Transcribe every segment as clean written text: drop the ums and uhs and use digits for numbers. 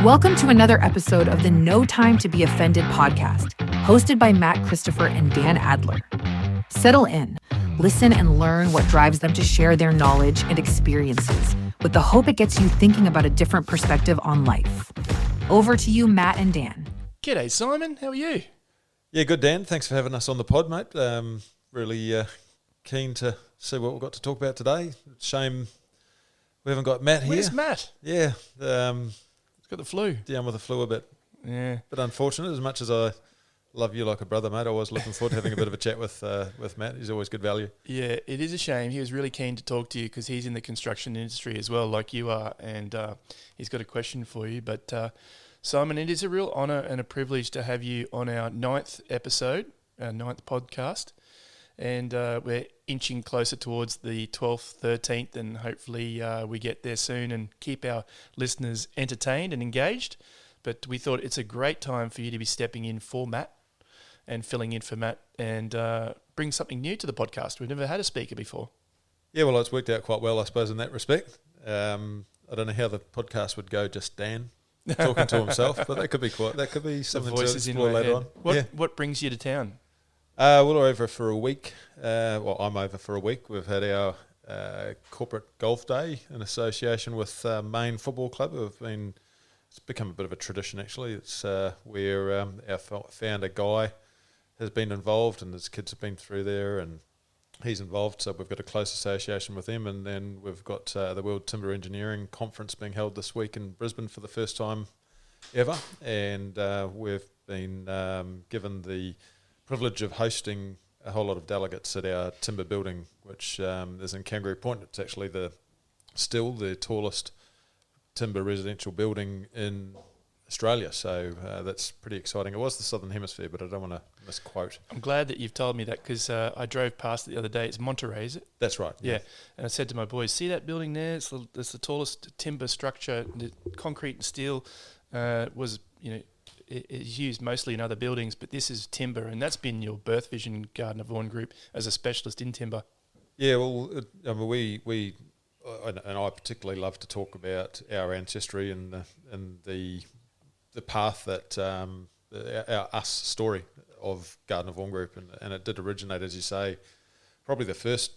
Welcome to another episode of the No Time to Be Offended podcast, hosted by Matt Christopher and Dan Adler. Settle in, listen, and learn what drives them to share their knowledge and experiences, with the hope it gets you thinking about a different perspective on life. Over to you, Matt and Dan. G'day, Simon. How are you? Yeah, good, Dan. Thanks for having us on the pod, mate. Really keen to see what we've got to talk about today. Shame we haven't got Matt here. Where's Matt? Yeah, He's got the flu. down with the flu a bit. Yeah. But unfortunate, as much as I love you like a brother, mate, I was looking forward to having a bit of a chat with Matt. He's always good value. Yeah, it is a shame. He was really keen to talk to you because he's in the construction industry as well, like you are, and he's got a question for you. But Simon, it is a real honour and a privilege to have you on our 9th episode, our 9th podcast. And we're inching closer towards the 12th, 13th, and hopefully we get there soon and keep our listeners entertained and engaged. But we thought it's a great time for you to be stepping in for Matt and filling in for Matt and bring something new to the podcast. We've never had a speaker before. Yeah, well, it's worked out quite well, I suppose, in that respect. I don't know how the podcast would go, just Dan talking to himself, but that could be something to explore later on. What brings you to town? We're over for a week. I'm over for a week. We've had our corporate golf day in association with Maine Football Club. It's become a bit of a tradition, actually. It's where our founder, Guy, has been involved, and his kids have been through there, and he's involved. So we've got a close association with him, and then we've got the World Timber Engineering Conference being held this week in Brisbane for the first time ever, and we've been given the privilege of hosting a whole lot of delegates at our timber building, which is in Kangaroo Point. It's actually still the tallest timber residential building in Australia, so that's pretty exciting. It was the Southern Hemisphere, but I don't want to misquote. I'm glad that you've told me that because I drove past it the other day. It's Monterey, is it? That's right. Yeah. And I said to my boys, see that building there? It's the tallest timber structure. The concrete and steel was, it's used mostly in other buildings, but this is timber, and that's been your birth vision, Gardner Vaughan Group, as a specialist in timber. Yeah, well, we and I particularly love to talk about our ancestry and the path that our us story of Gardner Vaughan Group, and it did originate, as you say, probably the first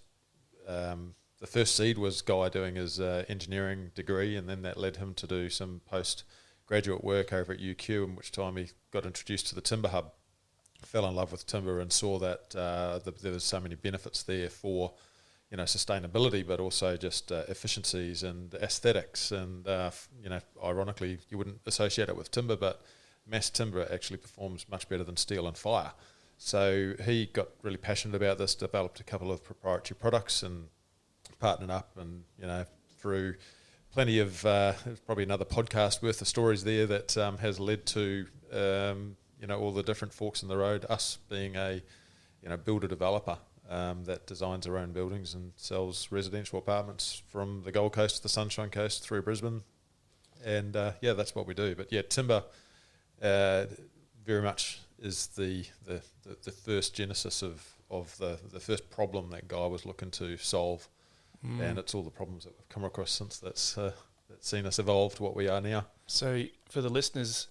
seed was Guy doing his engineering degree, and then that led him to do some postgraduate work over at UQ, in which time he got introduced to the Timber Hub, fell in love with timber, and saw that there was so many benefits there for sustainability, but also just efficiencies and aesthetics, and ironically, you wouldn't associate it with timber, but mass timber actually performs much better than steel and fire. So he got really passionate about this, developed a couple of proprietary products, and partnered up, and through plenty of there's probably another podcast worth of stories there that has led to all the different forks in the road. Us being a builder developer that designs our own buildings and sells residential apartments from the Gold Coast to the Sunshine Coast through Brisbane, and that's what we do. But yeah, timber very much is the first genesis of the first problem that Guy was looking to solve. And it's all the problems that we've come across since that's seen us evolve to what we are now. So for the listeners,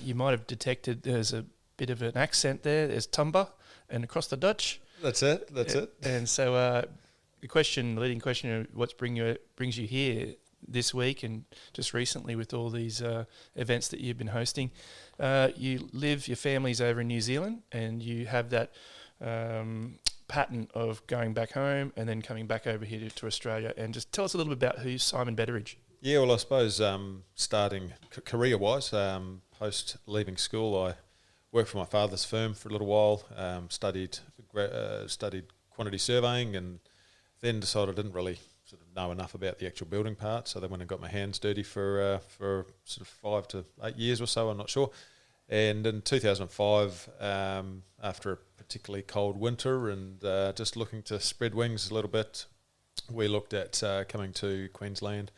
you might have detected there's a bit of an accent there. There's timber and across the Dutch. That's it. And so the leading question, what brings you here this week and just recently with all these events that you've been hosting? Your family's over in New Zealand, and you have that pattern of going back home and then coming back over here to Australia. And just tell us a little bit about who's Simon Betteridge. Yeah, well, I suppose starting career-wise, post leaving school, I worked for my father's firm for a little while, studied quantity surveying, and then decided I didn't really sort of know enough about the actual building part, so then went and got my hands dirty for sort of 5 to 8 years or so, I'm not sure. And in 2005, after a particularly cold winter and just looking to spread wings a little bit, we looked at coming to Queensland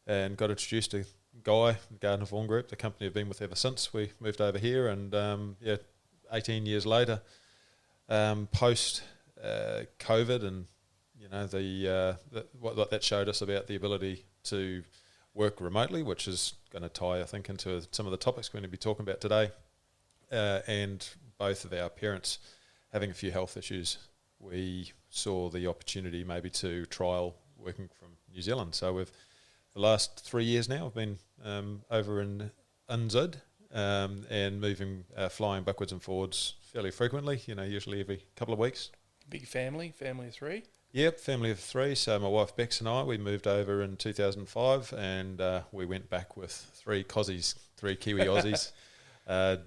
and got introduced to Guy, Gardner Vaughan Group, the company I've been with ever since we moved over here. And 18 years later, post COVID, and what that showed us about the ability to work remotely, which is going to tie, I think, into some of the topics we're going to be talking about today, and both of our parents having a few health issues. We saw the opportunity maybe to trial working from New Zealand. So we've, the last 3 years now, I've been over in NZ and moving, flying backwards and forwards fairly frequently, usually every couple of weeks. Big family of three? Yep, family of three. So my wife Bex and I, we moved over in 2005 and we went back with three Kiwi Aussies,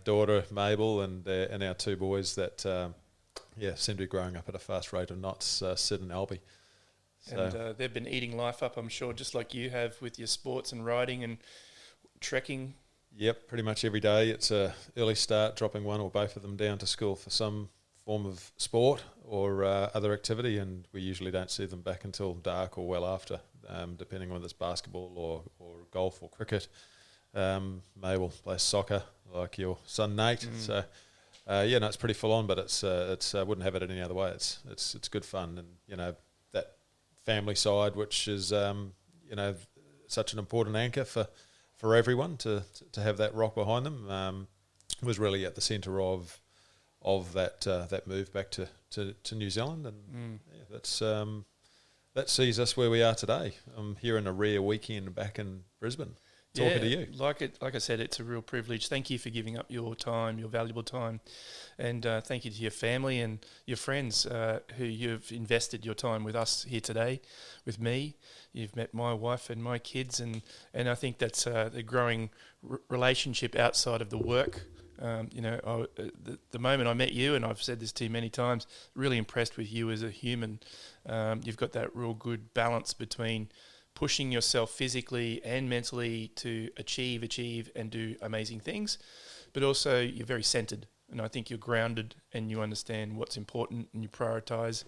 daughter Mabel and our two boys that seem to be growing up at a fast rate of knots, Sid and Albie. So. And they've been eating life up, I'm sure, just like you have with your sports and riding and trekking. Yep, pretty much every day. It's a early start, dropping one or both of them down to school for some form of sport or other activity, and we usually don't see them back until dark or well after, depending on whether it's basketball or golf or cricket. Mabel plays soccer like your son Nate. So it's pretty full on, but it's I wouldn't have it any other way. It's good fun, and that family side, which is such an important anchor for everyone to have that rock behind them, was really at the centre of that move back to New Zealand, and that sees us where we are today. I'm here in a rare weekend back in Brisbane talking to you. Like I said, it's a real privilege. Thank you for giving up your time, your valuable time, and thank you to your family and your friends who you've invested your time with us here today, with me. You've met my wife and my kids, and I think that's the growing relationship outside of the work. The moment I met you, and I've said this to you many times, really impressed with you as a human. You've got that real good balance between pushing yourself physically and mentally to achieve and do amazing things, but also you're very centered, and I think you're grounded and you understand what's important and you prioritize.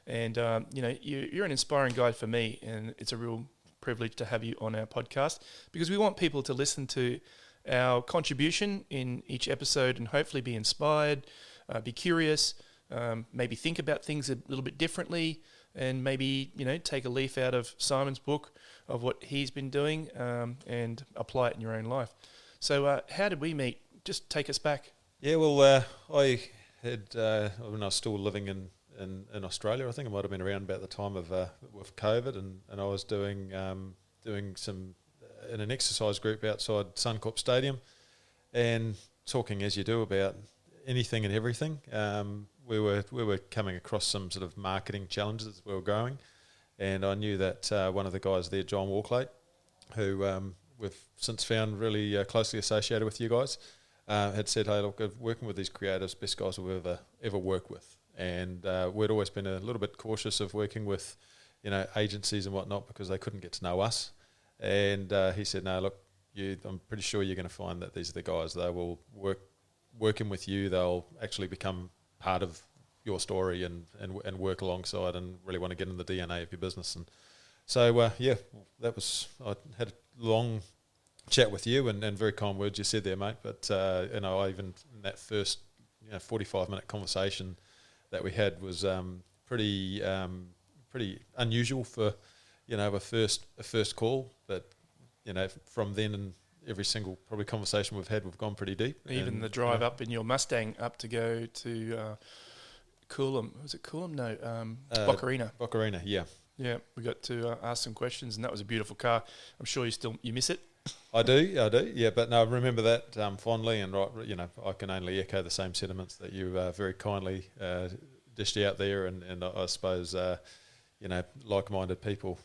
And you're an inspiring guy for me, and it's a real privilege to have you on our podcast, because we want people to listen to our contribution in each episode and hopefully be inspired, be curious, maybe think about things a little bit differently, and maybe take a leaf out of Simon's book of what he's been doing and apply it in your own life. So how did we meet? Just take us back. Yeah, well, I had when I was still living in Australia, I think I might have been around about the time of with COVID, and I was doing some in an exercise group outside Suncorp Stadium, and talking as you do about anything and everything. We were coming across some sort of marketing challenges as we were growing, and I knew that one of the guys there, John Walklate, who we've since found really closely associated with you guys, had said, "Hey, look, working with these creatives, best guys we've ever worked with," and we'd always been a little bit cautious of working with agencies and whatnot because they couldn't get to know us. And he said, "No, look, I'm pretty sure you're going to find that these are the guys. They will working with you. They'll actually become part of your story and work alongside and really want to get in the DNA of your business." And so, that was, I had a long chat with you and very kind words you said there, mate. But, I even in that first 45-minute conversation that we had was pretty unusual for a first call, but from then and every single probably conversation we've had, we've gone pretty deep. Even the drive up in your Mustang up to go to Coolum. Was it Coolum? No, Boccarina. Boccarina, yeah. Yeah, we got to ask some questions, and that was a beautiful car. I'm sure you miss it. I do, yeah. But no, I remember that fondly, and I can only echo the same sentiments that you very kindly dished out there, and I suppose like-minded people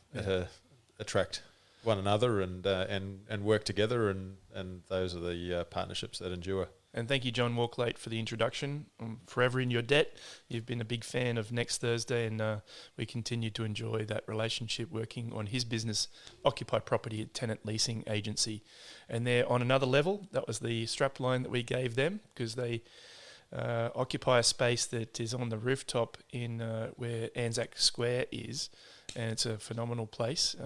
attract one another and work together, and those are the partnerships that endure. And thank you, John Walklate, for the introduction. I'm forever in your debt. You've been a big fan of Next Thursday, and we continue to enjoy that relationship working on his business, Occupy Property Tenant Leasing Agency. And they're on another level. That was the strapline that we gave them, because they occupy a space that is on the rooftop in where Anzac Square is, and it's a phenomenal place.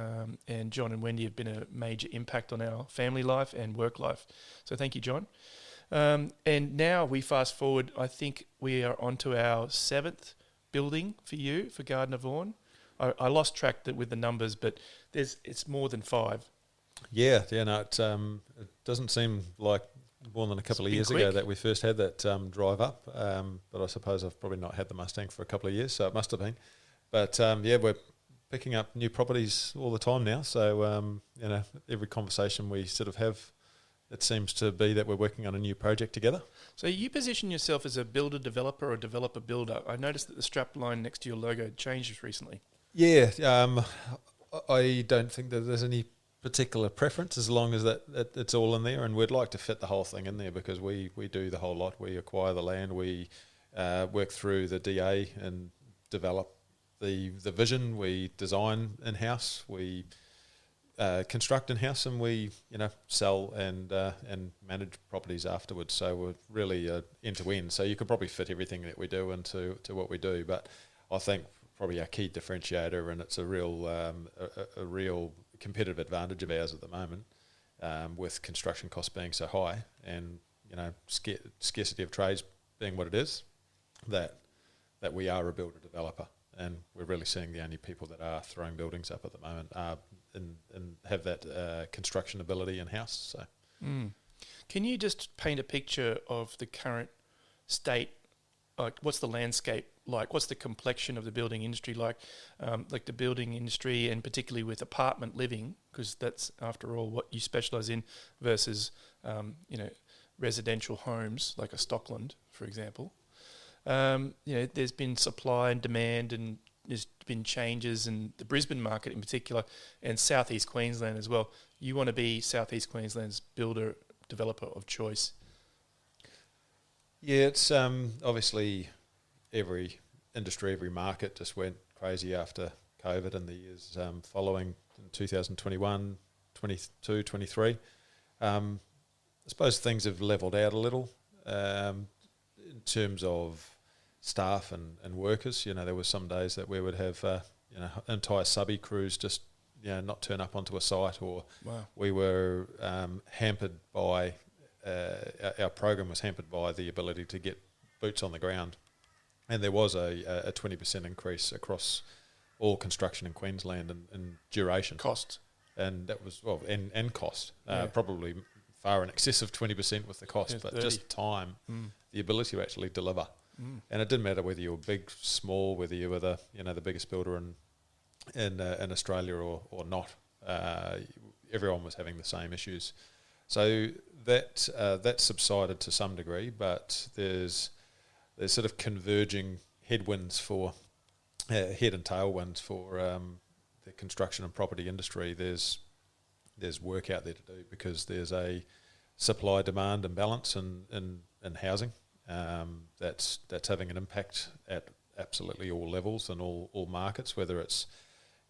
And John and Wendy have been a major impact on our family life and work life. So thank you, John. And now we fast forward, I think we are onto our 7th building for you, for Gardner Vaughan. I lost track with the numbers, but it's more than 5. No, it doesn't seem like more than a couple of years quick. ago that we first had that drive up, but I suppose I've probably not had the Mustang for a couple of years, so it must have been. But we're picking up new properties all the time now, so every conversation we sort of have, it seems to be that we're working on a new project together. So you position yourself as a builder-developer or developer-builder. I noticed that the strap line next to your logo changed recently. Yeah, I don't think that there's any particular preference as long as that it's all in there, and we'd like to fit the whole thing in there because we do the whole lot. We acquire the land, we work through the DA and develop the vision, we design in-house, we construct in-house, and we sell and manage properties afterwards. So we're really end-to-end. So you could probably fit everything that we do into what we do, but I think probably our key differentiator, and it's a real competitive advantage of ours at the moment, with construction costs being so high and scarcity of trades being what it is, that we are a builder developer, and we're really seeing the only people that are throwing buildings up at the moment are and have that construction ability in house. So, Can you just paint a picture of the current state? Like, what's the landscape like? What's the complexion of the building industry like? Like the building industry, and particularly with apartment living, because that's, after all, what you specialise in, versus residential homes like a Stockland, for example. There's been supply and demand, and there's been changes in the Brisbane market in particular, and Southeast Queensland as well. You want to be Southeast Queensland's builder developer of choice. Yeah, it's obviously every industry, every market just went crazy after COVID and the years following in 2021, 22, 23. I suppose things have levelled out a little in terms of staff and workers. There were some days that we would have entire subby crews just not turn up onto a site, or Wow. we were hampered by our program was hampered by the ability to get boots on the ground, and there was a 20% increase across all construction in Queensland in duration Cost. and that was and cost, probably far in excess of 20% with the cost, Yeah, but 30. just time, the ability to actually deliver. And it didn't matter whether you were big, small, whether you were the biggest builder in Australia or not. Everyone was having the same issues. So that subsided to some degree, but there's sort of converging headwinds for head and tailwinds for the construction and property industry. There's work out there to do because there's a supply demand imbalance in housing. That's having an impact at absolutely all levels and all markets, whether it's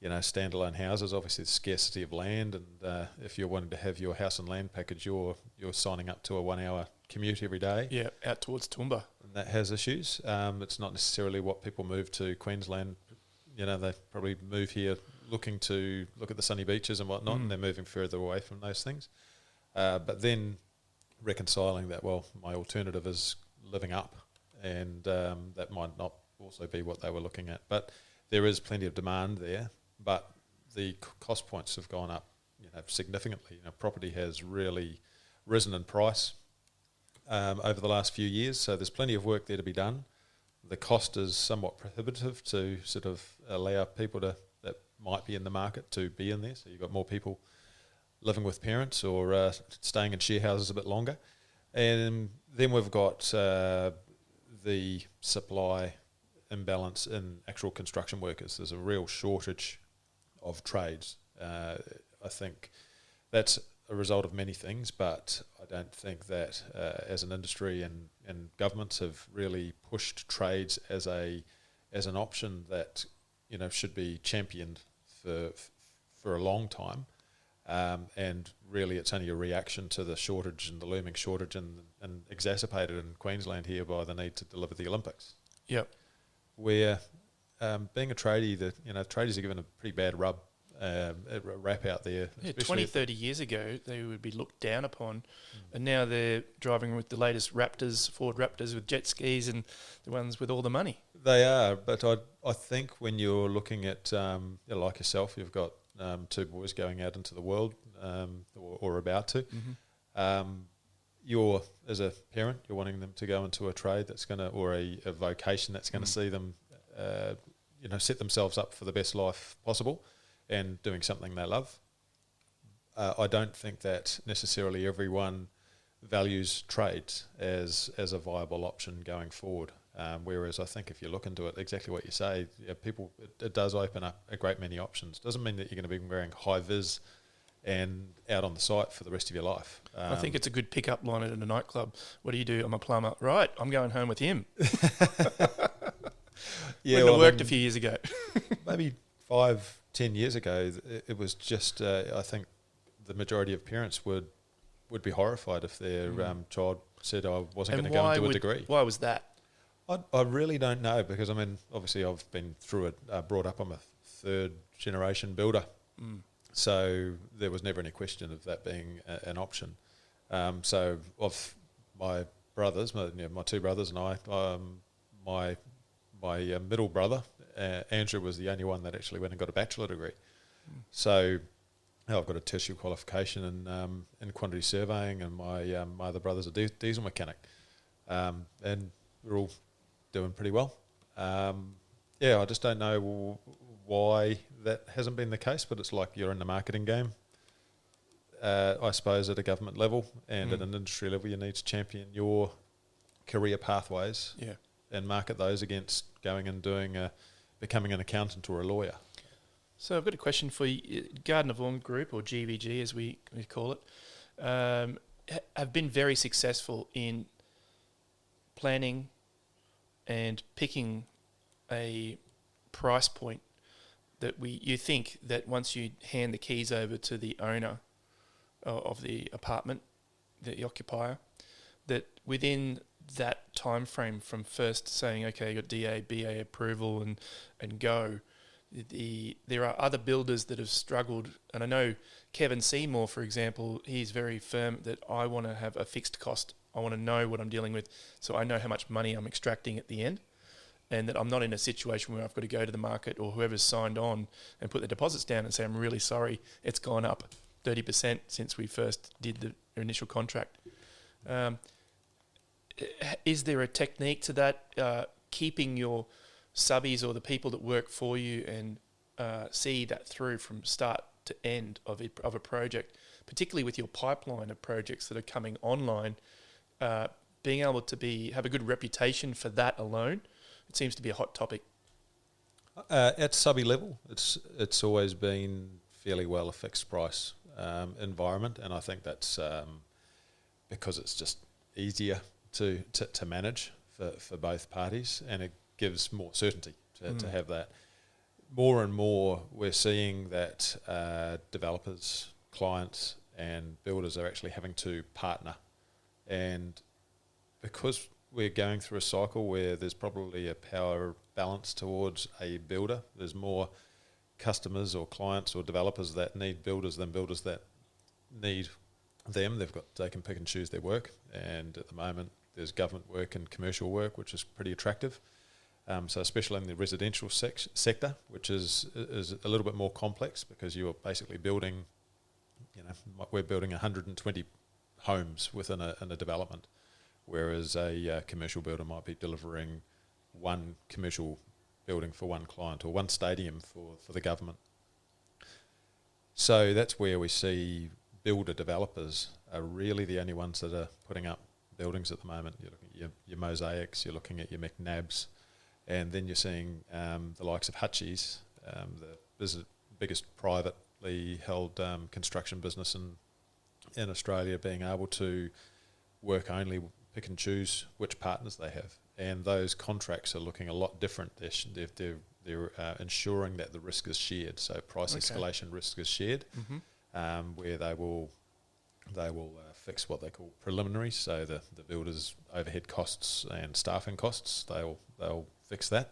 standalone houses. Obviously the scarcity of land, and if you're wanting to have your house and land package, you're signing up to a 1 hour commute every day. Yeah, out towards Toowoomba. And that has issues. It's not necessarily what people move to Queensland. They probably move here looking to look at the sunny beaches and whatnot, and they're moving further away from those things. But then reconciling that, well, my alternative is living up, and that might not also be what they were looking at. But there is plenty of demand there, but the cost points have gone up significantly. Property has really risen in price over the last few years, so there's plenty of work there to be done. The cost is somewhat prohibitive to sort of allow people that might be in the market to be in there. So you've got more people living with parents or staying in share houses a bit longer. And then we've got the supply imbalance in actual construction workers. There's a real shortage of trades. I think that's a result of many things, but I don't think that as an industry and governments have really pushed trades as an option that should be championed for a long time. And really it's only a reaction to the shortage and the looming shortage and exacerbated in Queensland here by the need to deliver the Olympics. Yep. Where being a tradie, tradies are given a pretty bad rap out there. Yeah, 20, 30 years ago, they would be looked down upon, and now they're driving with the latest Raptors, Ford Raptors with jet skis, and the ones with all the money. They are, but I think when you're looking at, like yourself, you've got 2 boys going out into the world, or about to. You're, as a parent, you're wanting them to go into a trade that's going to, or a vocation that's going to see them, set themselves up for the best life possible and doing something they love. I don't think that necessarily everyone values trades as a viable option going forward. Whereas I think if you look into it, exactly what you say, it does open up a great many options. Doesn't mean that you're going to be wearing high vis and out on the site for the rest of your life. I think it's a good pickup line at a nightclub. What do you do? I'm a plumber. Right, I'm going home with him. Wouldn't have worked a few years ago. Maybe 5-10 years ago, it was just, I think the majority of parents would be horrified if their child said I wasn't going to go and do a degree. Why was that? I really don't know, because, obviously I've been through it, brought up, I'm a third generation builder. So there was never any question of that being an option. So of my brothers, my two brothers and I, my middle brother, Andrew, was the only one that actually went and got a bachelor degree. So I've got a tertiary qualification in quantity surveying, and my other brother's a diesel mechanic. And we're all doing pretty well. I just don't know why that hasn't been the case, but it's like you're in the marketing game. I suppose at a government level and at an industry level, you need to champion your career pathways and market those against going and becoming an accountant or a lawyer. So I've got a question for you. Gardner Vaughan Group, or GVG as we call it, have been very successful in planning and picking a price point that you think that once you hand the keys over to the owner of the apartment, the occupier, that within that time frame from first saying, okay, you got DA, BA approval and go, there are other builders that have struggled. And I know Kevin Seymour, for example, he's very firm that I want to have a fixed cost. I want to know what I'm dealing with, so I know how much money I'm extracting at the end, and that I'm not in a situation where I've got to go to the market or whoever's signed on and put the deposits down and say, I'm really sorry, it's gone up 30% since we first did the initial contract. Is there a technique to that, keeping your subbies or the people that work for you and see that through from start to end of a project, particularly with your pipeline of projects that are coming online, being able to have a good reputation for that alone? It seems to be a hot topic. At subby level, it's always been fairly well a fixed price environment, and I think that's because it's just easier to manage for both parties, and it gives more certainty to have that. More and more, we're seeing that developers, clients, and builders are actually having to partner, and because we're going through a cycle where there's probably a power balance towards a builder. There's more customers or clients or developers that need builders than builders that need them. They can pick and choose their work, and at the moment there's government work and commercial work, which is pretty attractive. So especially in the residential sector, which is a little bit more complex, because you're basically building, we're building 120 homes within a development, whereas a commercial builder might be delivering one commercial building for one client or one stadium for the government. So that's where we see builder developers are really the only ones that are putting up buildings at the moment. You're looking at your Mosaics, you're looking at your McNabs, and then you're seeing the likes of Hutchies, the biggest privately held construction business in Australia, being able to work only, pick and choose which partners they have. And those contracts are looking a lot different. They're ensuring that the risk is shared, so price escalation risk is shared, where they will fix what they call preliminaries, so the builder's overhead costs and staffing costs, they'll fix that,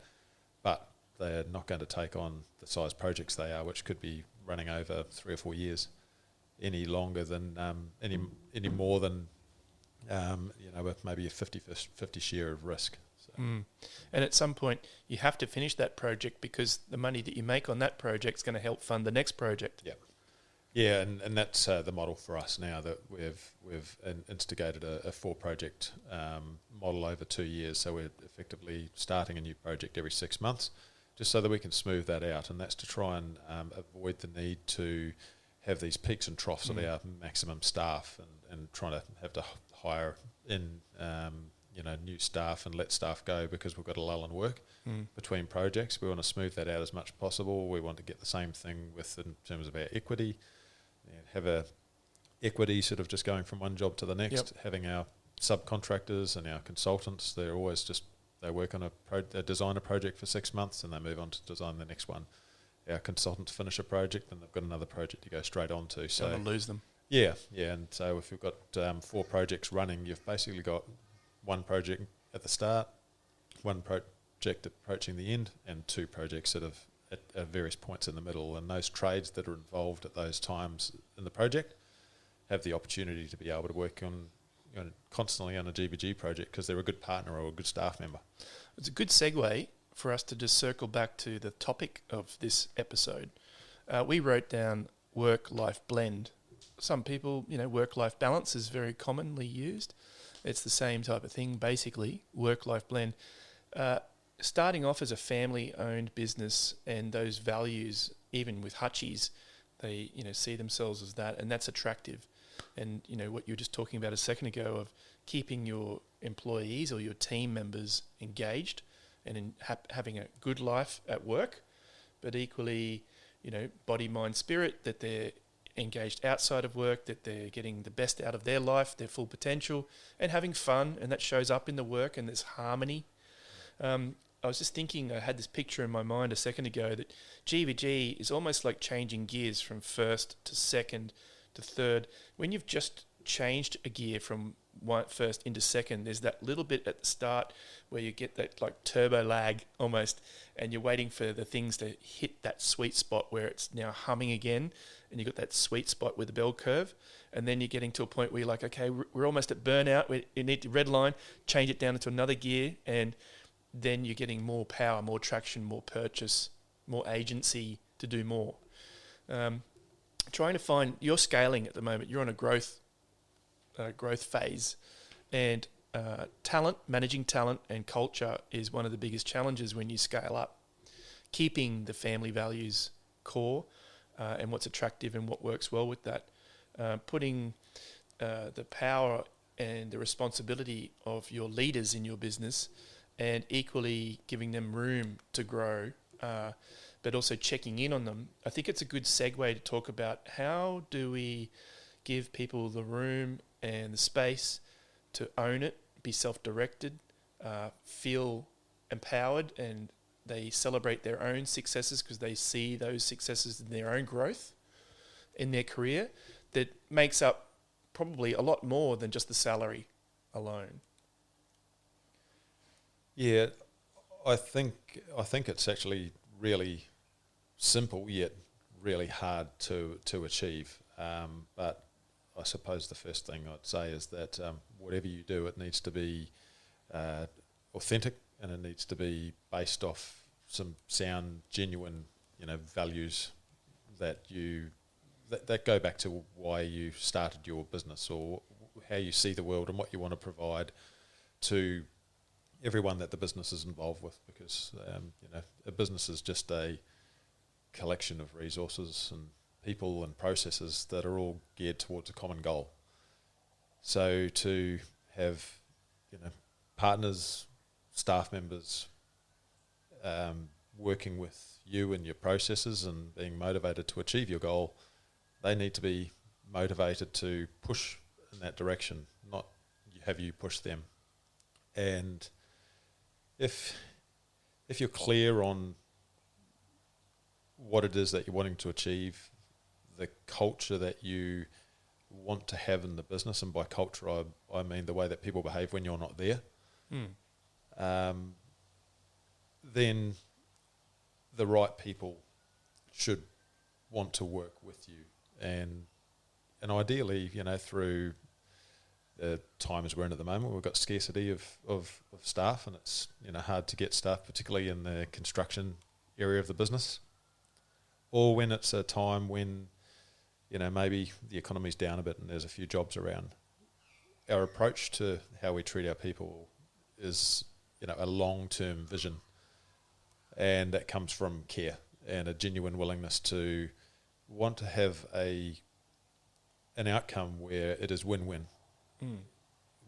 but they're not going to take on the size projects they are, which could be running over 3 or 4 years, any longer than any more than with maybe a 50-50 share of risk. So. And at some point, you have to finish that project, because the money that you make on that project is going to help fund the next project. Yep. Yeah, and that's the model for us now, that we've instigated a 4-project model over 2 years. So we're effectively starting a new project every 6 months, just so that we can smooth that out. And that's to try and avoid the need to have these peaks and troughs of our maximum staff, and trying to have to hire in new staff and let staff go because we've got a lull in work between projects. We want to smooth that out as much as possible. We want to get the same thing in terms of our equity, and have a equity sort of just going from one job to the next. Having our subcontractors and our consultants, they work on they design a project for 6 months and they move on to design the next one. Our consultants finish a project and they've got another project to go straight on to. So don't lose them. Yeah, and so if you've got 4 projects running, you've basically got one project at the start, one project approaching the end, and 2 projects sort of at various points in the middle. And those trades that are involved at those times in the project have the opportunity to be able to work on constantly on a GBG project because they're a good partner or a good staff member. It's a good segue for us to just circle back to the topic of this episode. We wrote down work-life blend. Some people, work-life balance is very commonly used. It's the same type of thing, basically, work-life blend. Starting off as a family-owned business, and those values, even with Hutchies, they see themselves as that, and that's attractive. And what you were just talking about a second ago of keeping your employees or your team members engaged and in having a good life at work, but equally, body, mind, spirit, that they're engaged outside of work, that they're getting the best out of their life, their full potential, and having fun, and that shows up in the work, and there's harmony. I was just thinking, I had this picture in my mind a second ago that GVG is almost like changing gears from first to second to third. When you've just changed a gear from first into second, there's that little bit at the start where you get that like turbo lag almost, and you're waiting for the things to hit that sweet spot where it's now humming again, and you've got that sweet spot with the bell curve, and then you're getting to a point where you're like, okay, we're almost at burnout, we need to red line, change it down into another gear, and then you're getting more power, more traction, more purchase, more agency to do more. Trying to find, you're scaling at the moment, you're on a growth phase, and managing talent and culture is one of the biggest challenges when you scale up. Keeping the family values core and what's attractive and what works well with that. Putting the power and the responsibility of your leaders in your business, and equally giving them room to grow, but also checking in on them. I think it's a good segue to talk about how do we give people the room and the space to own it, be self-directed, feel empowered, and they celebrate their own successes because they see those successes in their own growth in their career that makes up probably a lot more than just the salary alone. Yeah, I think it's actually really simple yet really hard to achieve. But I suppose the first thing I'd say is that whatever you do, it needs to be authentic, and it needs to be based off some sound, genuine, values that that go back to why you started your business, or how you see the world and what you want to provide to everyone that the business is involved with, because a business is just a collection of resources and people and processes that are all geared towards a common goal. So to have partners, staff members working with you and your processes and being motivated to achieve your goal, they need to be motivated to push in that direction, not have you push them. And if you're clear on what it is that you're wanting to achieve, the culture that you want to have in the business, and by culture I mean the way that people behave when you're not there, then the right people should want to work with you, and ideally, through the times we're in at the moment, we've got scarcity of staff, and it's hard to get staff, particularly in the construction area of the business, or when it's a time when maybe the economy's down a bit and there's a few jobs around. Our approach to how we treat our people is, a long-term vision, and that comes from care and a genuine willingness to want to have an outcome where it is win-win,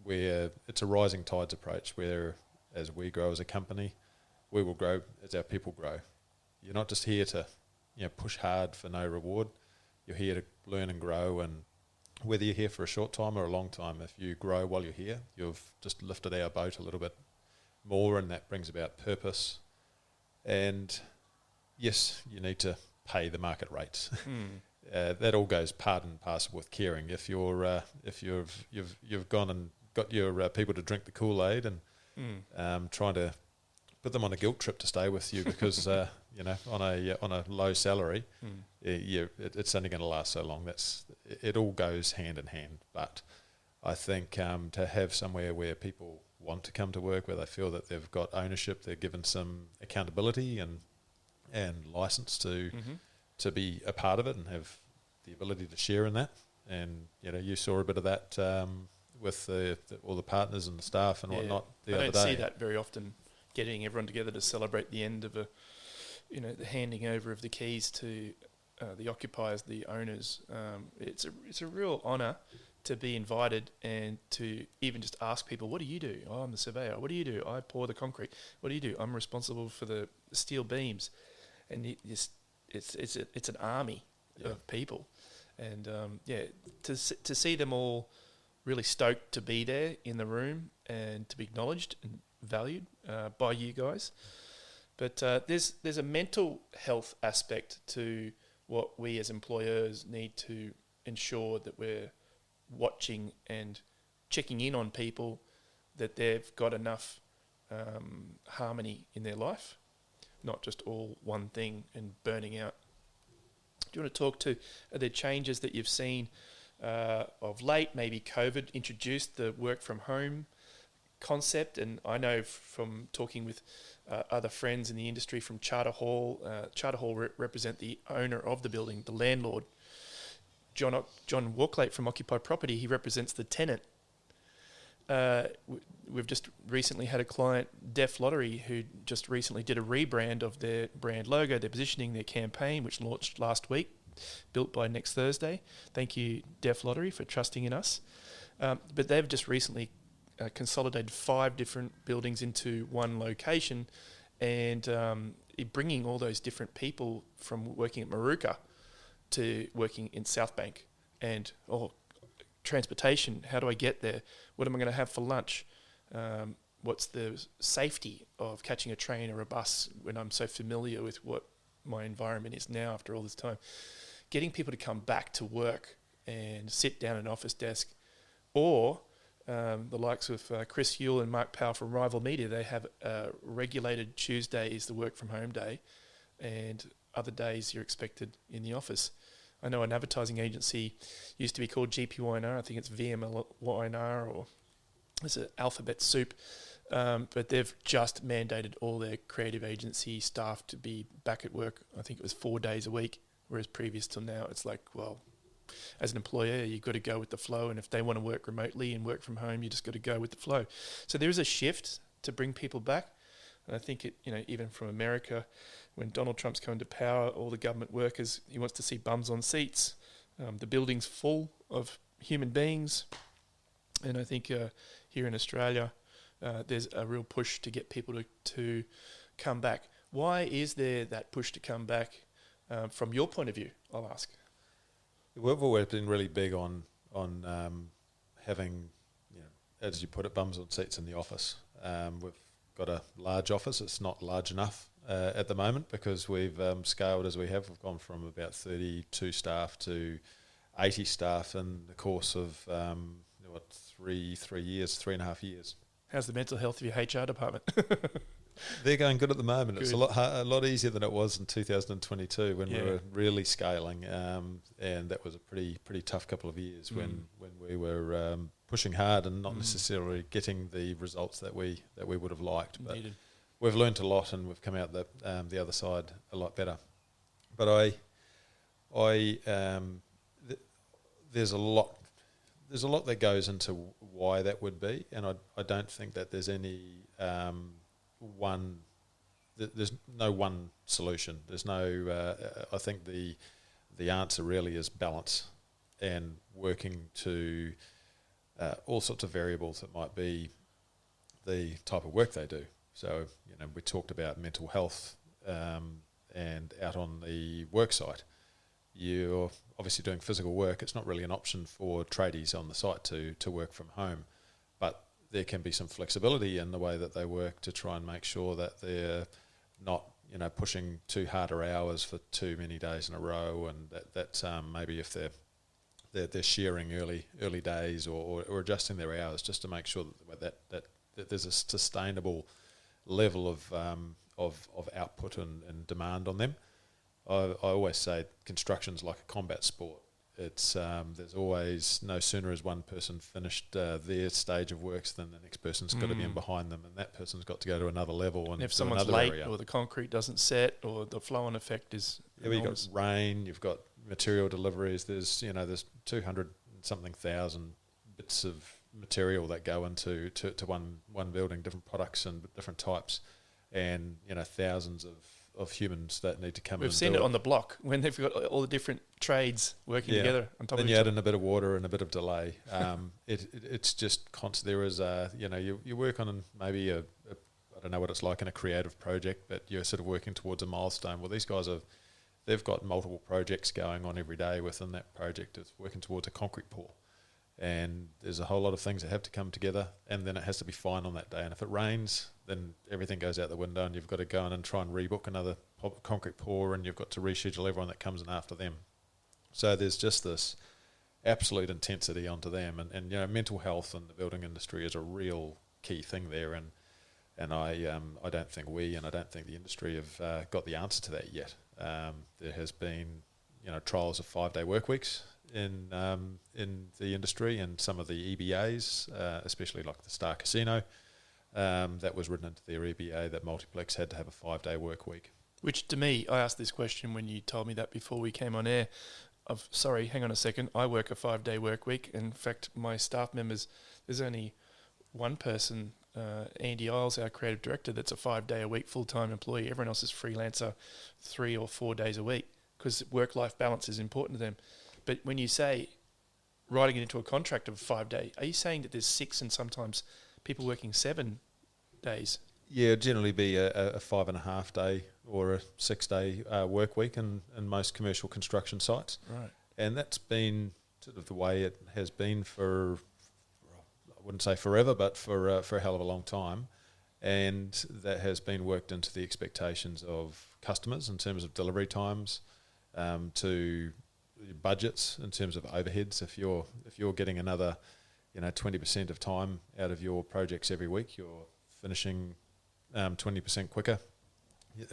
where it's a rising tides approach, where as we grow as a company, we will grow as our people grow. You're not just here to push hard for no reward. You're here to learn and grow, and whether you're here for a short time or a long time, if you grow while you're here, you've just lifted our boat a little bit more, and that brings about purpose. And yes, you need to pay the market rates. That all goes part and parcel with caring. If you've gone and got your people to drink the Kool-Aid and trying to put them on a guilt trip to stay with you because on a low salary, it's only going to last so long. It all goes hand in hand. But I think to have somewhere where people want to come to work, where they feel that they've got ownership, they're given some accountability and license to be a part of it and have the ability to share in that. And you saw a bit of that with all the partners and the staff and whatnot the other day. I don't see that very often, getting everyone together to celebrate the end of the handing over of the keys to the occupiers, the owners. It's a real honour to be invited and to even just ask people, what do you do? Oh, I'm the surveyor. What do you do? I pour the concrete. What do you do? I'm responsible for the steel beams. And it's an army of people. And to see them all really stoked to be there in the room and to be acknowledged and valued by you guys. But there's a mental health aspect to what we as employers need to ensure that we're watching and checking in on people, that they've got enough harmony in their life, not just all one thing and burning out. Do you want to talk to, are there changes that you've seen of late? Maybe COVID introduced the work from home concept, and I know from talking with other friends in the industry from Charter Hall, represent the owner of the building, the landlord. John Walklate from Occupy Property, he represents the tenant. We've just recently had a client, Deaf Lottery, who just recently did a rebrand of their brand logo, their positioning, their campaign, which launched last week, built by next Thursday. Thank you, Deaf Lottery, for trusting in us. But they've just recently consolidated 5 different buildings into one location, and bringing all those different people from working at Maruka to working in South Bank, and transportation, how do I get there? What am I going to have for lunch? What's the safety of catching a train or a bus when I'm so familiar with what my environment is now after all this time? Getting people to come back to work and sit down at an office desk, or the likes of Chris Yule and Mark Powell from Rival Media, they have regulated Tuesday is the work from home day, and other days you're expected in the office. I know an advertising agency used to be called GPYNR. I think it's VMYNR, or it's an alphabet soup. But they've just mandated all their creative agency staff to be back at work. I think it was 4 days a week, whereas previous till now, it's like, well, as an employer, you've got to go with the flow. And if they want to work remotely and work from home, you just got to go with the flow. So there is a shift to bring people back. And I think even from America, when Donald Trump's come to power, all the government workers, he wants to see bums on seats. The building's full of human beings. And I think here in Australia, there's a real push to get people to come back. Why is there that push to come back from your point of view, I'll ask? We've always been really big on having, as you put it, bums on seats in the office. We've got a large office. It's not large enough at the moment because we've scaled as we have. We've gone from about 32 staff to 80 staff in the course of 3.5 years. How's the mental health of your HR department? They're going good at the moment. Good. It's a lot easier than it was in 2022 when we were really scaling, and that was a pretty tough couple of years when we were pushing hard and not necessarily getting the results that we would have liked. But we've learnt a lot and we've come out the other side a lot better. But there's a lot that goes into why that would be, and I don't think that there's any one. There's no one solution. There's no. I think the answer really is balance and working to all sorts of variables that might be the type of work they do. So, we talked about mental health, and out on the work site, you're obviously doing physical work. It's not really an option for tradies on the site to work from home, but there can be some flexibility in the way that they work to try and make sure that they're not, pushing too harder hours for too many days in a row, and that maybe if they're sharing early days or adjusting their hours just to make sure that there's a sustainable level of output and demand on them. I always say construction's like a combat sport. It's there's always no sooner has one person finished their stage of works than the next person's got to be in behind them, and that person's got to go to another level and if to someone's another late area. or the concrete doesn't set or the flow-on effect is You've got rain, you've got material deliveries. There's 200 something thousand bits of material that go into to one building, different products and different types, and thousands of humans that need to come in. We've seen it on the block when they've got all the different trades working together on top of each other. Then you add in a bit of water and a bit of delay. It's just constant. There is you work on maybe I don't know what it's like in a creative project, but you're sort of working towards a milestone. Well, these guys they've got multiple projects going on every day within that project. It's working towards a concrete pour, and there's a whole lot of things that have to come together, and then it has to be fine on that day. And if it rains, then everything goes out the window, and you've got to go in and try and rebook another concrete pour, and you've got to reschedule everyone that comes in after them. So there's just this absolute intensity onto them, and mental health in the building industry is a real key thing there, and I don't think I don't think the industry have got the answer to that yet. There has been trials of 5-day work weeks in the industry, and some of the EBAs, especially like the Star Casino, that was written into their EBA that multiplex had to have a 5-day work week. Which to me, I asked this question when you told me that before we came on air. Sorry, hang on a second. I work a 5-day work week. In fact, my staff members, there's only one person, Andy Isles, our creative director, that's a 5-day-a-week full-time employee. Everyone else is freelancer 3 or 4 days a week because work-life balance is important to them. But when you say writing it into a contract of 5 day, are you saying that there's 6 and sometimes people working 7 days? Yeah, it'd generally be a 5.5 day or a 6-day work week in most commercial construction sites. Right. And that's been sort of the way it has been for, I wouldn't say forever, but for a hell of a long time. And that has been worked into the expectations of customers in terms of delivery times, to budgets in terms of overheads. If you're getting another 20% of time out of your projects every week, you're finishing 20% quicker,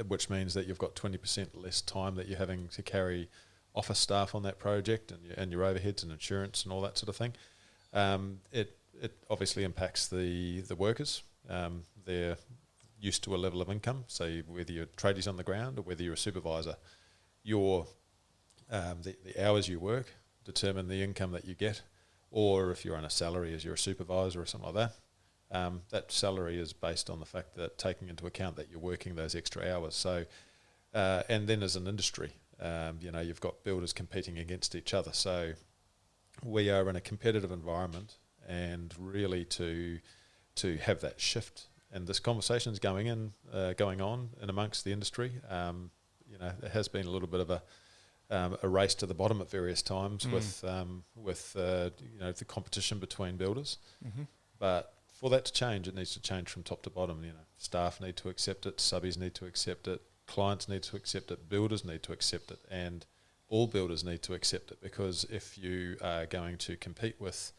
which means that you've got 20% less time that you're having to carry office staff on that project and your overheads and insurance and all that sort of thing. It obviously impacts the workers. They're used to a level of income, so whether you're tradies on the ground or whether you're a supervisor, the hours you work determine the income that you get, or if you're on a salary as you're a supervisor or something like that, that salary is based on the fact that taking into account that you're working those extra hours. So, and then as an industry, you've got builders competing against each other. So we are in a competitive environment, and really to have that shift, and this conversation is going on in amongst the industry. There has been a little bit of a race to the bottom at various times with the competition between builders. Mm-hmm. But for that to change, it needs to change from top to bottom. Staff need to accept it, subbies need to accept it, clients need to accept it, builders need to accept it, and all builders need to accept it. Because if you are going to compete with,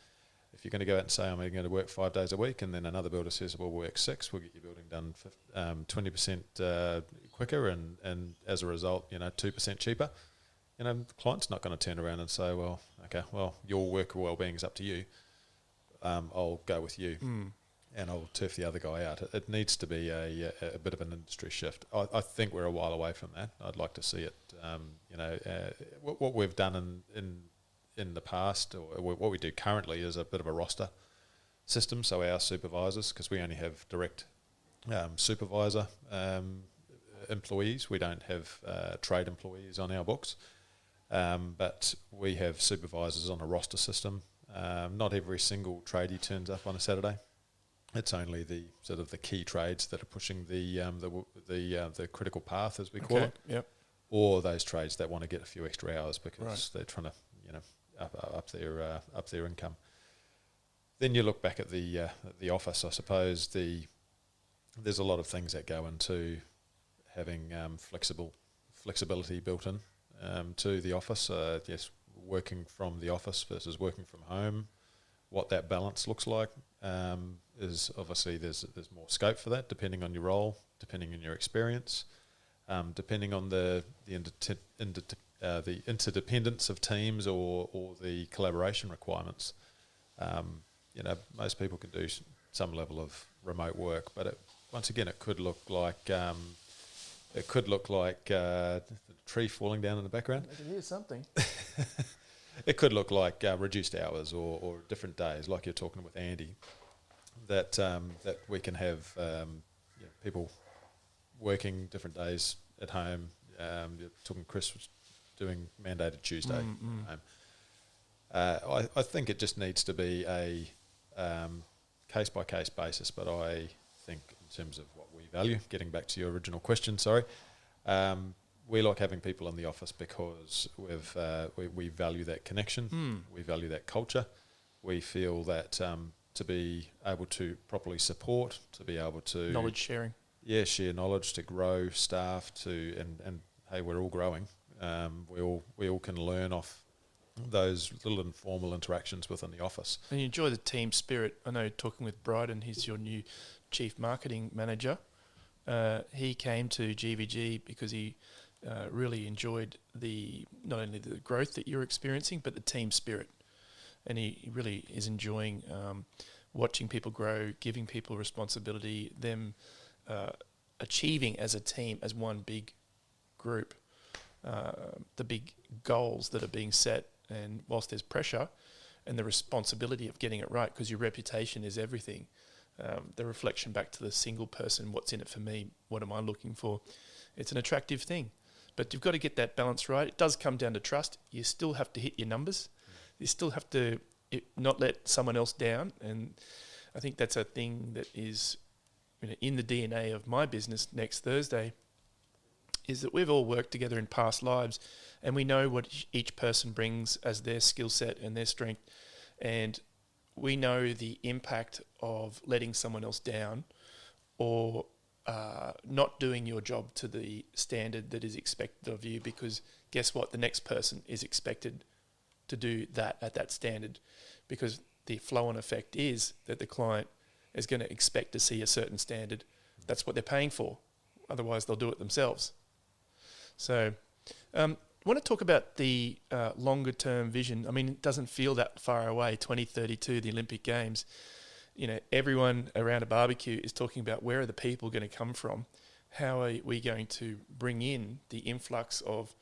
if you're going to go out and say, I'm going to work 5 days a week, and then another builder says, well, we'll work 6, we'll get your building done 20% quicker, and as a result, 2% cheaper. The client's not going to turn around and say, well, okay, well, your worker well-being is up to you. I'll go with you, and I'll turf the other guy out. It needs to be a bit of an industry shift. I think we're a while away from that. I'd like to see it. What we've done in the past, or what we do currently, is a bit of a roster system. So our supervisors, because we only have direct supervisor employees, we don't have trade employees on our books, but we have supervisors on a roster system. Not every single tradie turns up on a Saturday. It's only the sort of the key trades that are pushing the critical path, as we call it. Yep. Or those trades that want to get a few extra hours because they're trying to, up their income. Then you look back at the office. I suppose there's a lot of things that go into having flexibility built in to the office. Yes, working from the office versus working from home. What that balance looks like is obviously there's more scope for that, depending on your role, depending on your experience, depending on the interdependence of teams or the collaboration requirements. Most people can do some level of remote work, but once again, it could look like the tree falling down in the background. I can hear something. It could look like reduced hours or different days, like you're talking with Andy, that we can have people working different days at home. You're talking Chris was doing mandated Tuesday at home. I think it just needs to be a case-by-case basis, but I think in terms of what we value, getting back to your original question, we like having people in the office because we value that connection, we value that culture. We feel that to be able to properly support, to be able to... Knowledge sharing. Yeah, share knowledge, to grow staff, and hey, we're all growing. We all can learn off those little informal interactions within the office. And you enjoy the team spirit. I know talking with Bryden, he's your new chief marketing manager. He came to GVG because he really enjoyed not only the growth that you're experiencing, but the team spirit. And he really is enjoying watching people grow, giving people responsibility, them achieving as a team, as one big group, the big goals that are being set. And whilst there's pressure and the responsibility of getting it right, because your reputation is everything, the reflection back to the single person, what's in it for me, what am I looking for, it's an attractive thing. But you've got to get that balance right. It does come down to trust. You still have to hit your numbers. You still have to not let someone else down. And I think that's a thing that is in the DNA of my business next Thursday, is that we've all worked together in past lives and we know what each person brings as their skill set and their strength. And we know the impact of letting someone else down or not doing your job to the standard that is expected of you, because guess what? The next person is expected to do that at that standard, because the flow-on effect is that the client is going to expect to see a certain standard. That's what they're paying for. Otherwise, they'll do it themselves. So I want to talk about the longer-term vision. I mean, it doesn't feel that far away, 2032, the Olympic Games. Everyone around a barbecue is talking about where are the people going to come from? How are we going to bring in the influx of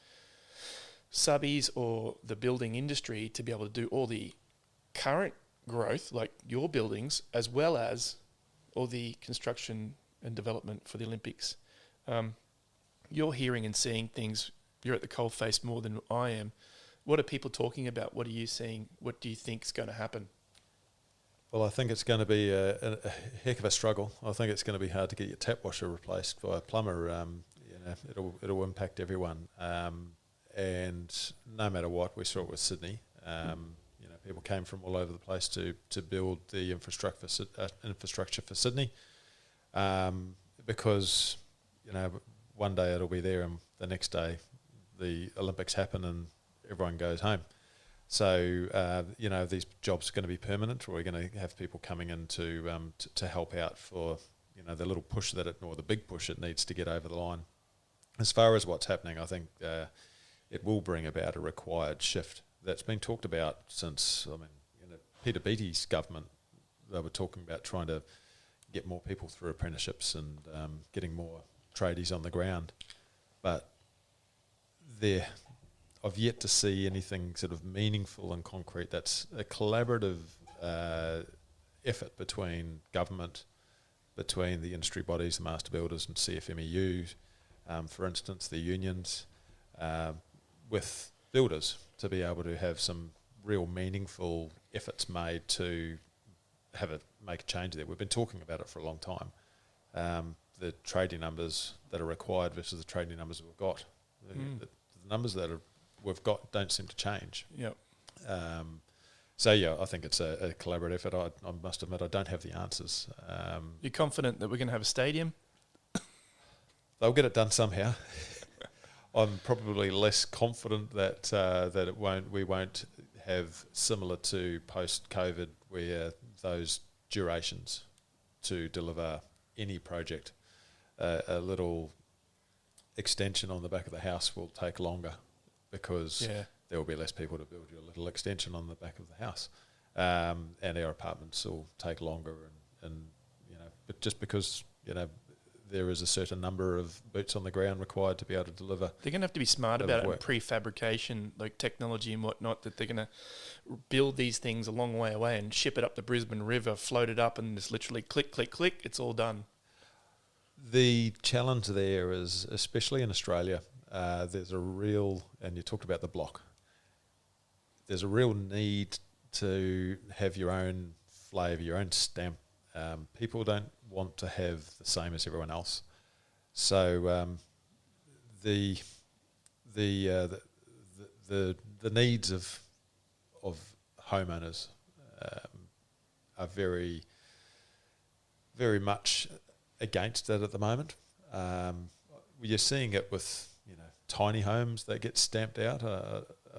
subbies or the building industry to be able to do all the current growth, like your buildings, as well as all the construction and development for the Olympics? You're hearing and seeing things. You're at the coalface more than I am. What are people talking about? What are you seeing? What do you think is going to happen? Well, I think it's going to be a heck of a struggle. I think it's going to be hard to get your tap washer replaced by a plumber. It'll impact everyone. And no matter what, we saw it with Sydney. People came from all over the place to build the infrastructure for Sydney, because one day it'll be there and the next day the Olympics happen and everyone goes home. So these jobs are going to be permanent, or we're going to have people coming in to help out for the little push or the big push it needs to get over the line. As far as what's happening, I think it will bring about a required shift that's been talked about since, Peter Beattie's government. They were talking about trying to get more people through apprenticeships and getting more tradies on the ground. But I've yet to see anything sort of meaningful and concrete that's a collaborative effort between government, between the industry bodies, the master builders and CFMEU, for instance, the unions, with builders to be able to have some real meaningful efforts made to make a change there. We've been talking about it for a long time. The trading numbers that are required versus the trading numbers that we've got. The numbers that we've got don't seem to change. Yep. So yeah, I think it's a collaborative effort. I must admit I don't have the answers. You're confident that we're going to have a stadium? They'll get it done somehow. I'm probably less confident that we won't have similar to post-COVID where those durations to deliver any project, a little extension on the back of the house will take longer because there will be less people to build your little extension on the back of the house, and our apartments will take longer, and but just because there is a certain number of boots on the ground required to be able to deliver. They're going to have to be smart about it in prefabrication, like technology and whatnot, that they're going to build these things a long way away and ship it up the Brisbane River, float it up, and just literally click, click, click, it's all done. The challenge there is, especially in Australia, there's a real, and you talked about the block, there's a real need to have your own flavour, your own stamp. People don't want to have the same as everyone else, so the needs of homeowners are very, very much against that at the moment. You're seeing it with tiny homes that get stamped out.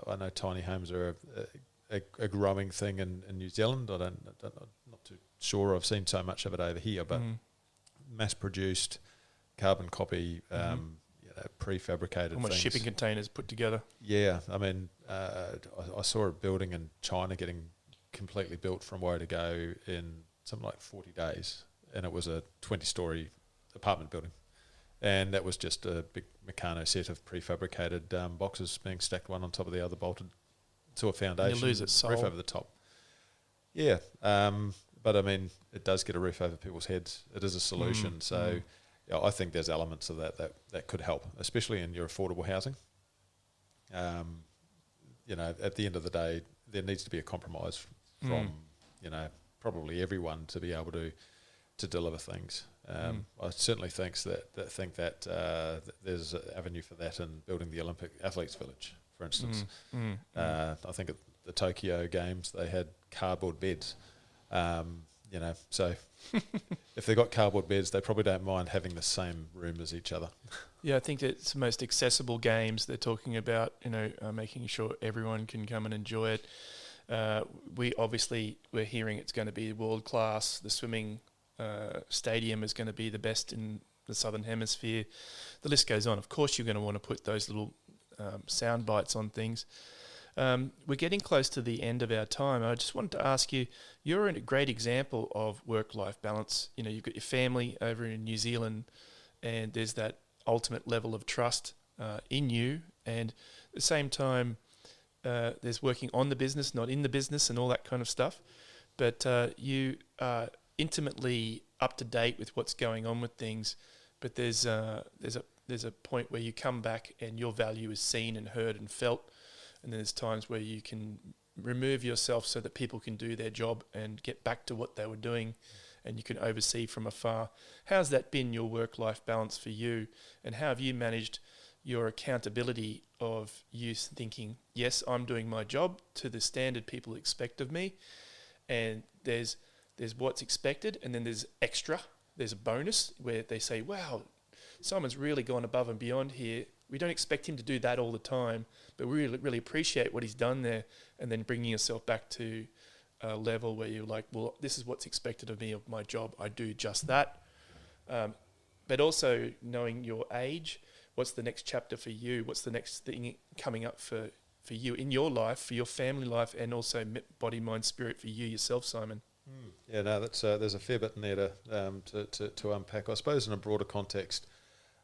I know tiny homes are a growing thing in New Zealand. I'm not too sure I've seen so much of it over here, but mass-produced, carbon copy, prefabricated almost things. Shipping containers put together. Yeah, I mean, I saw a building in China getting completely built from where to go in something like 40 days, and it was a 20-storey apartment building. And that was just a big Meccano set of prefabricated boxes being stacked one on top of the other, bolted to a foundation. You lose its soul. Roof over the top. Yeah, but I mean, it does get a roof over people's heads. It is a solution. I think there's elements of that could help, especially in your affordable housing. At the end of the day, there needs to be a compromise from probably everyone to be able to deliver things. I certainly think that there's an avenue for that in building the Olympic Athletes Village, for instance. I think at the Tokyo Games they had cardboard beds. So if they've got cardboard beds, they probably don't mind having the same room as each other. Yeah, I think it's the most accessible games. They're talking about, making sure everyone can come and enjoy it. We're hearing it's going to be world class. The swimming stadium is going to be the best in the Southern Hemisphere. The list goes on. Of course, you're going to want to put those little sound bites on things. We're getting close to the end of our time. I just wanted to ask you, you're a great example of work-life balance. You've got your family over in New Zealand, and there's that ultimate level of trust in you. And at the same time, there's working on the business, not in the business, and all that kind of stuff. But you are intimately up to date with what's going on with things. But there's a point where you come back and your value is seen and heard and felt. And there's times where you can remove yourself so that people can do their job and get back to what they were doing, and you can oversee from afar. How's that been, your work-life balance for you? And how have you managed your accountability of you thinking, yes, I'm doing my job to the standard people expect of me, and there's what's expected, and then there's extra, there's a bonus where they say, wow, Simon's really gone above and beyond here. We don't expect him to do that all the time, but we really, really appreciate what he's done there, and then bringing yourself back to a level where you're like, well, this is what's expected of me of my job. I do just that. But also knowing your age, what's the next chapter for you? What's the next thing coming up for you in your life, for your family life, and also body, mind, spirit for you yourself, Simon? Yeah, no, that's there's a fair bit in there to unpack. I suppose in a broader context,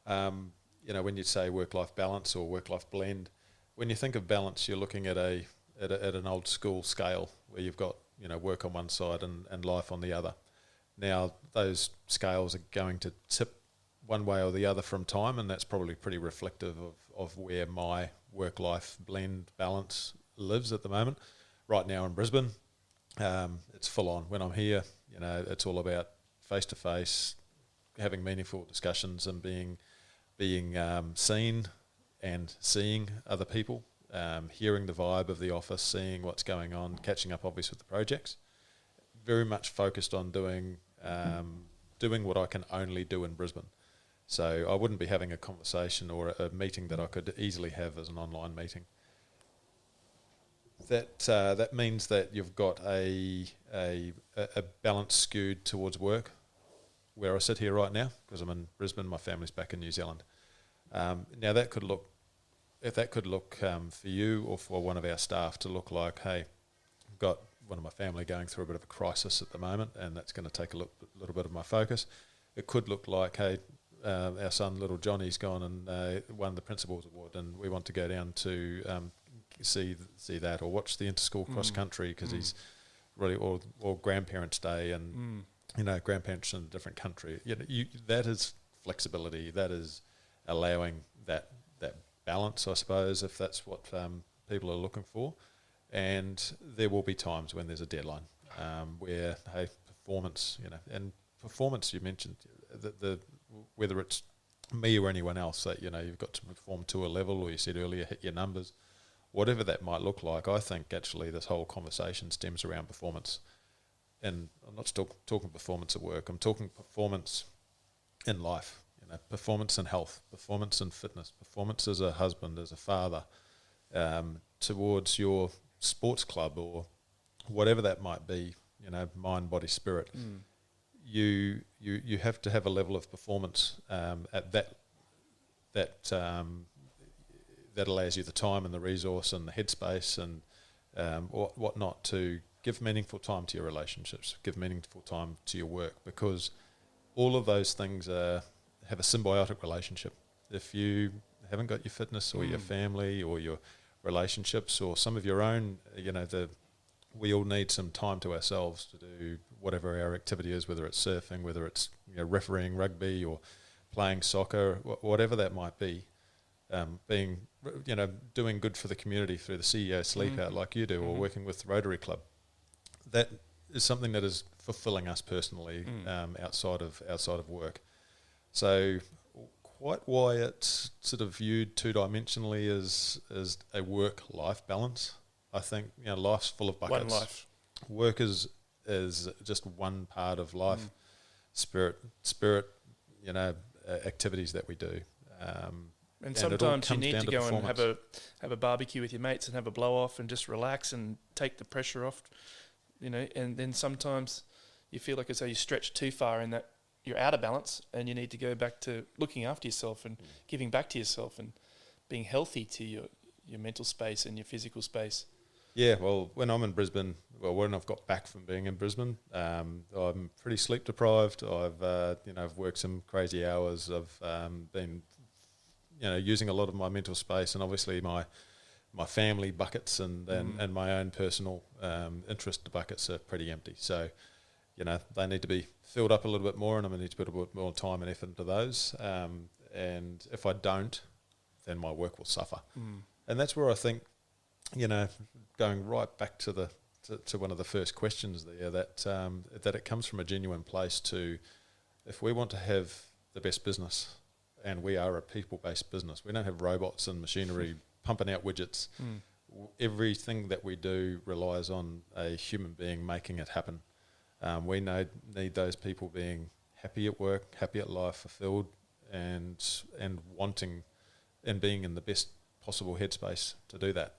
when you say work-life balance or work-life blend, when you think of balance, you're looking at an old school scale where you've got work on one side and life on the other. Now those scales are going to tip one way or the other from time, and that's probably pretty reflective of where my work-life blend balance lives at the moment. Right now in Brisbane, it's full on. When I'm here, it's all about face-to-face, having meaningful discussions and being seen and seeing other people, hearing the vibe of the office, seeing what's going on, catching up obviously with the projects. Very much focused on doing what I can only do in Brisbane. So I wouldn't be having a conversation or a meeting that I could easily have as an online meeting. That means that you've got a balance skewed towards work, where I sit here right now, because I'm in Brisbane, my family's back in New Zealand. Now that could look for you or for one of our staff to look like, hey, I've got one of my family going through a bit of a crisis at the moment, and that's going to take a little bit of my focus. It could look like, hey, our son, little Johnny's gone and won the Principals Award, and we want to go down to see that, or watch the inter-school cross-country because he's really, or Grandparents' Day, and grandparents in a different country. That is flexibility. That is allowing that balance, I suppose, if that's what people are looking for. And there will be times when there's a deadline where, hey, performance, and performance, you mentioned, the whether it's me or anyone else, that, you've got to perform to a level, or you said earlier, hit your numbers, whatever that might look like. I think actually this whole conversation stems around performance. And I'm not still talking performance at work, I'm talking performance in life, performance in health, performance in fitness, performance as a husband, as a father, towards your sports club or whatever that might be, mind, body, spirit. You have to have a level of performance at that allows you the time and the resource and the headspace and whatnot to give meaningful time to your relationships, give meaningful time to your work, because all of those things have a symbiotic relationship. If you haven't got your fitness or your family or your relationships or some of your own, we all need some time to ourselves to do whatever our activity is, whether it's surfing, whether it's refereeing rugby or playing soccer, whatever that might be. Doing good for the community through the CEO Sleep Out like you do, or working with Rotary Club. That is something that is fulfilling us personally outside of work. So quite why it's sort of viewed two-dimensionally as a work-life balance. I think life's full of buckets. One life. Work is just one part of life. Spirit, activities that we do. And sometimes you need to go and have a barbecue with your mates and have a blow off and just relax and take the pressure off, and then sometimes you feel like as though you stretch too far in that you're out of balance and you need to go back to looking after yourself and giving back to yourself and being healthy to your mental space and your physical space. Yeah, well, when I'm in Brisbane, when I've got back from being in Brisbane, I'm pretty sleep deprived. I've worked some crazy hours. I've been using a lot of my mental space, and obviously my family buckets and my own personal interest buckets are pretty empty. So, they need to be filled up a little bit more, and I'm going to need to put a bit more time and effort into those. And if I don't, then my work will suffer. And that's where I think, going right back to one of the first questions there, that it comes from a genuine place to, if we want to have the best business, and we are a people-based business. We don't have robots and machinery pumping out widgets. Everything that we do relies on a human being making it happen. We need those people being happy at work, happy at life, fulfilled, and wanting and being in the best possible headspace to do that.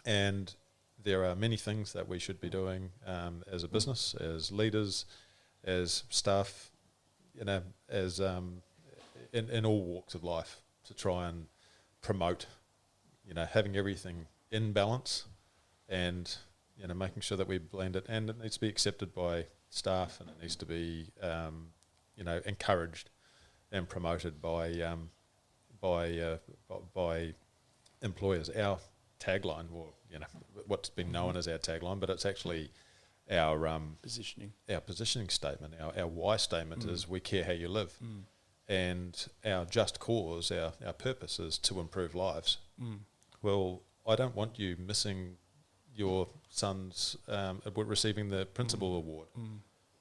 And there are many things that we should be doing as a business, as leaders, as staff, as in all walks of life, to try and promote, having everything in balance and, making sure that we blend it, and it needs to be accepted by staff, and it needs to be, encouraged and promoted by employers, our tagline, or what's been known as our tagline, but it's actually our positioning statement. Our why statement is we care how you live, and our just cause, our purpose is to improve lives. Well, I don't want you missing your son's receiving the principal award.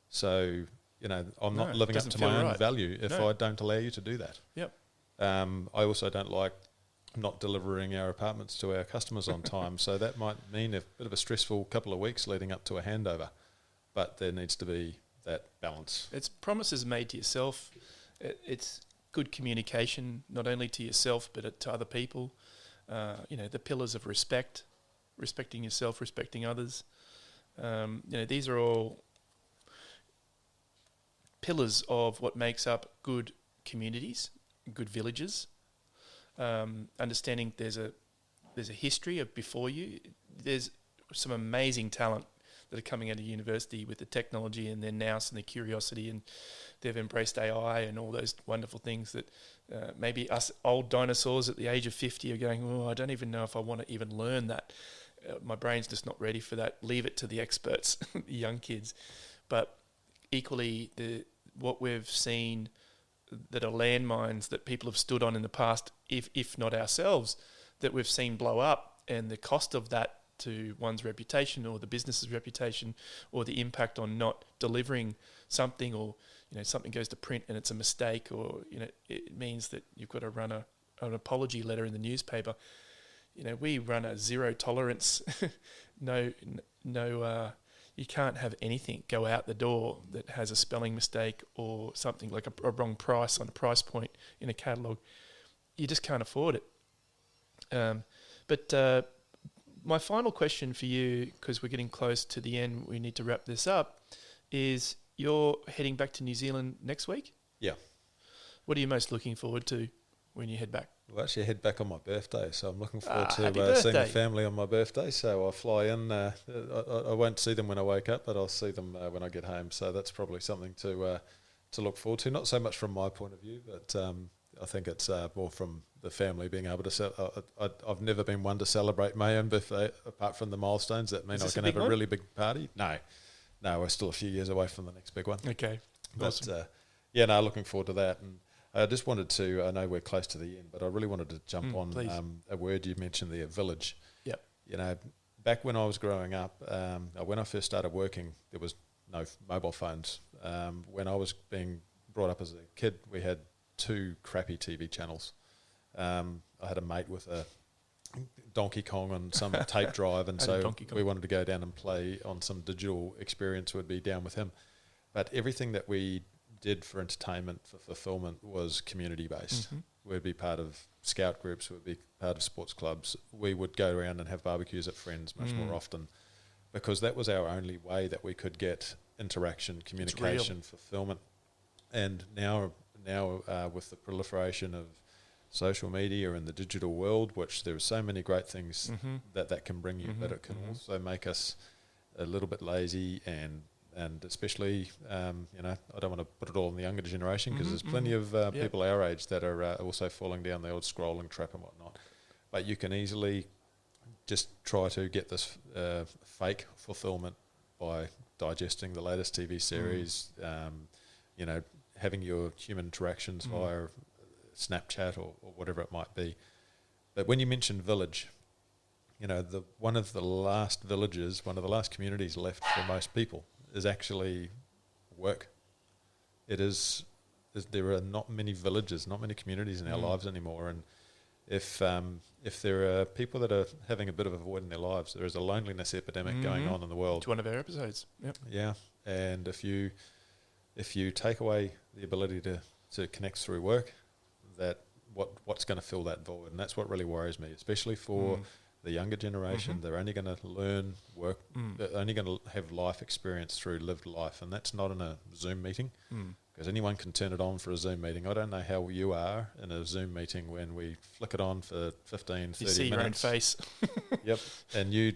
So I'm not living up to my own value if I don't allow you to do that. Yep. I also don't like not delivering our apartments to our customers on time. So that might mean a bit of a stressful couple of weeks leading up to a handover. But there needs to be that balance. It's promises made to yourself. It's good communication, not only to yourself, but to other people. The pillars of respect, respecting yourself, respecting others. These are all pillars of what makes up good communities, good villages. Understanding there's a history of before you. There's some amazing talent that are coming out of university with the technology and their nous and their curiosity, and they've embraced AI and all those wonderful things that maybe us old dinosaurs at the age of 50 are going, oh, I don't even know if I want to even learn that. My brain's just not ready for that. Leave it to the experts, the young kids. But equally, what we've seen that are landmines that people have stood on in the past, if not ourselves, that we've seen blow up, and the cost of that to one's reputation or the business's reputation, or the impact on not delivering something, or something goes to print and it's a mistake, or it means that you've got to run an apology letter in the newspaper. We run a zero tolerance. No, you can't have anything go out the door that has a spelling mistake or something like a wrong price on a price point in a catalogue. You just can't afford it. But my final question for you, because we're getting close to the end, we need to wrap this up, is you're heading back to New Zealand next week? Yeah. What are you most looking forward to when you head back? Well, actually, I head back on my birthday, so I'm looking forward to seeing the family on my birthday. So I'll fly in. I won't see them when I wake up, but I'll see them when I get home. So that's probably something to look forward to. Not so much from my point of view, but I think it's more from the family being able to. I've never been one to celebrate my own birthday apart from the milestones that mean I can have a really big party. No, we're still a few years away from the next big one. Okay, awesome. But looking forward to that. And I just wanted to, I know we're close to the end, but I really wanted to jump on a word you mentioned there, village. Yep. Back when I was growing up, when I first started working, there was no mobile phones. When I was being brought up as a kid, we had 2 crappy TV channels. I had a mate with a Donkey Kong on some tape drive, and so we wanted to go down and play on some digital experience. Would be down with him. But everything that we did for entertainment, for fulfillment, was community based. We'd be part of scout groups, we'd be part of sports clubs. We would go around and have barbecues at friends much more often, because that was our only way that we could get interaction, communication, fulfillment. And now with the proliferation of social media and the digital world, which there are so many great things that can bring you, but it can also make us a little bit lazy, and especially, I don't want to put it all on the younger generation, because there's plenty of people our age that are also falling down the old scrolling trap and whatnot. But you can easily just try to get this fake fulfillment by digesting the latest TV series, having your human interactions via Snapchat or whatever it might be. But when you mention village, one of the last communities left for most people is actually work. There are not many villages, not many communities in our lives anymore, and if there are people that are having a bit of a void in their lives, there is a loneliness epidemic going on in the world. It's one of our episodes. Yep. Yeah, and if you take away the ability to connect through work, what's going to fill that void? And that's what really worries me, especially for the younger generation. They're only going to learn work. They're only going to have life experience through lived life, and that's not in a Zoom meeting, because anyone can turn it on for a Zoom meeting. I don't know how you are in a Zoom meeting when we flick it on for 15, 30 minutes. You see your own face. Yep, and you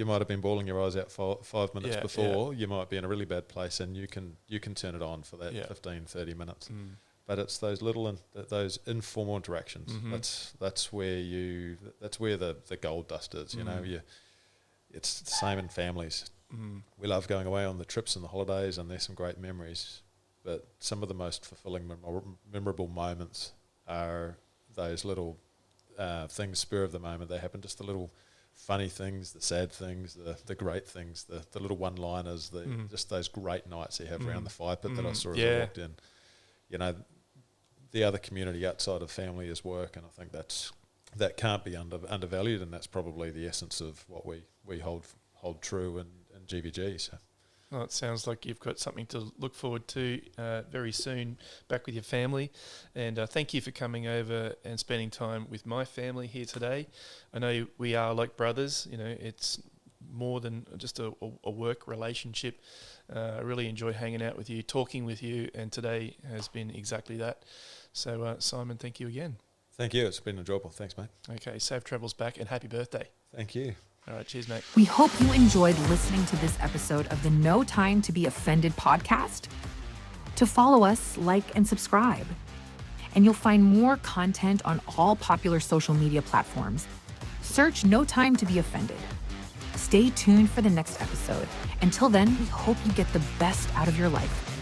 might have been bawling your eyes out for 5 minutes before. You might be in a really bad place, and you can turn it on for that 15, 30 minutes. but it's those little those informal interactions. That's where the gold dust is. You know, it's the same in families. We love going away on the trips and the holidays, and there's some great memories. But some of the most fulfilling, memorable moments are those little things, spur of the moment. They happen, just the little funny things, the sad things, the great things, the little one-liners, just those great nights you have around the fire pit that I saw as I walked in. You know, the other community outside of family is work, and I think that can't be undervalued, and that's probably the essence of what we hold true in GVG. So. Well, it sounds like you've got something to look forward to very soon, back with your family. And thank you for coming over and spending time with my family here today. I know we are like brothers. You know, it's more than just a work relationship. I really enjoy hanging out with you, talking with you, and today has been exactly that. So, Simon, thank you again. Thank you. It's been enjoyable. Thanks, mate. Okay, safe travels back, and happy birthday. Thank you. All right, cheers, mate. We hope you enjoyed listening to this episode of the No Time to Be Offended podcast. To follow us, like, and subscribe. And you'll find more content on all popular social media platforms. Search No Time to Be Offended. Stay tuned for the next episode. Until then, we hope you get the best out of your life.